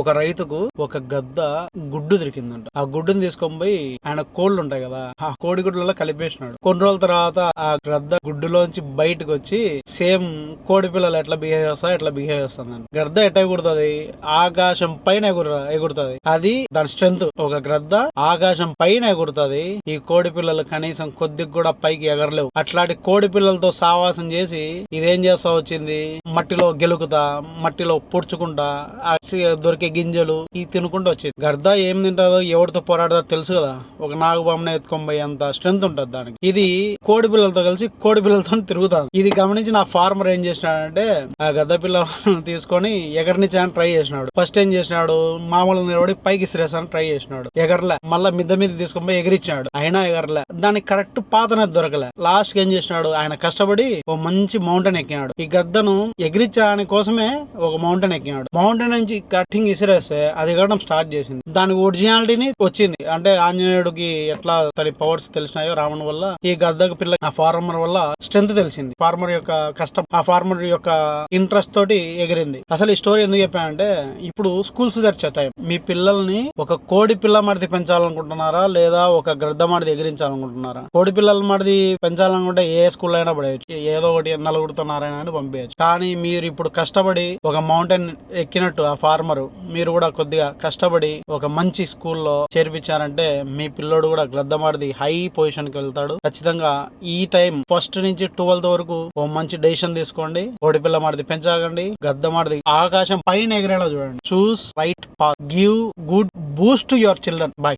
ఒక రైతుకు ఒక గద్ద గుడ్డు దొరికిందంట. ఆ గుడ్డుని తీసుకొని పోయి ఆయన కోళ్లు ఉంటాయి కదా, ఆ కోడి గుడ్లలో కలిపేసినాడు. కొన్ని రోజుల తర్వాత ఆ గద్ద గుడ్డులోంచి బయటకు వచ్చి సేమ్ కోడి పిల్లలు ఎట్లా బిహేవ్ చేస్తా ఎట్లా బిహేవ్ చేస్తుందండి. గద్ద ఎట్లా ఎగురుతుంది, ఆకాశం పైన ఎగురుతుంది. అది దాని స్ట్రెంత్. ఒక గద్ద ఆకాశం పైన ఎగురుతుంది. ఈ కోడి పిల్లలు కనీసం కొద్దిగా కూడా పైకి ఎగరలేవు. అట్లాంటి కోడి పిల్లలతో సావాసం చేసి ఇదేం చేస్తా వచ్చింది, మట్టిలో గెలుకుతా, మట్టిలో పొడుచుకుంటా, దొరికే గింజలు ఇవి తినుకుంటూ వచ్చింది. గద్ద ఏం తింటాదో ఎవరితో పోరాడదో తెలుసు కదా. ఒక నాగుబామ్మ ఎత్తుకొని పోయి అంత స్ట్రెంత్ ఉంటది దానికి. ఇది కోడి పిల్లలతో కలిసి కోడి పిల్లలతో తిరుగుతాది. ఇది గమనించి నా ఫార్మర్ ఏం చేసినాడంటే ఆ గద్ద పిల్లలను తీసుకొని ఎగరనిచ్చాలని ట్రై చేసినాడు. ఫస్ట్ ఏం చేసినాడు, మామూలు నిలబడి పైకి ఇసిరేసాను ట్రై చేసినాడు. ఎగరలే. మళ్ళా మిద్ద మీద తీసుకొని పోయి ఎగిరిచ్చినాడు. అయినా ఎగరలే. దానికి కరెక్ట్ పాతనేది దొరకలే. లాస్ట్ ఏం చేసినాడు, ఆయన కష్టపడి ఒక మంచి మౌంటైన్ ఎక్కినాడు. ఈ గద్దను ఎగిరించడానికి కోసమే ఒక మౌంటైన్ ఎక్కినాడు. మౌంటైన్ నుంచి కట్టింగ్ ఇసిరేస్తే అది ఎగరడం స్టార్ట్ చేసింది. దాని ఒరిజినాలిటీని వచ్చింది. అంటే ఆంజనేయుడికి ఎట్లా తన పవర్స్ తెలిసినాయో రావడం వల్ల ఈ గద్దకు పిల్ల ఆ ఫార్మర్ వల్ల స్ట్రెంత్ తెలిసింది. ఫార్మర్ యొక్క కష్టం, ఆ ఫార్మర్ యొక్క ఇంట్రెస్ట్ తోటి ఎగిరింది. అసలు ఈ స్టోరీ ఎందుకు చెప్పానంటే, ఇప్పుడు స్కూల్స్ తెరిచే టైం. మీ పిల్లల్ని ఒక కోడి పిల్ల మడిది పెంచాలనుకుంటున్నారా లేదా ఒక గద్ద మడిది ఎగిరించాలనుకుంటున్నారా? కోడి పిల్లల మడిది పెంచాలనుకుంటే ఏ స్కూల్ అయినా పడేయచ్చు. ఏదో ఒకటి నలుగురితో నారాయణ పంపించచ్చు. కానీ మీరు ఇప్పుడు కష్టపడి ఒక మౌంటైన్ ఎక్కినట్టు ఆ ఫార్మర్ మీరు కూడా కొద్దిగా కష్టపడి ఒక మంచి స్కూల్లో చేర్పించారంటే మీ పిల్లోడు కూడా గద్దమాడిది హై పొజిషన్ కి వెళ్తాడు. ఖచ్చితంగా ఈ టైం ఫస్ట్ నుంచి 12th వరకు ఓ మంచి డెసిషన్ తీసుకోండి. కోడి పిల్ల మాడిది పెంచాకండి. గద్దమాడిది ఆకాశం పైన ఎగిరేలా చూడండి. చూస్ right path. Give good Boost to your children. By.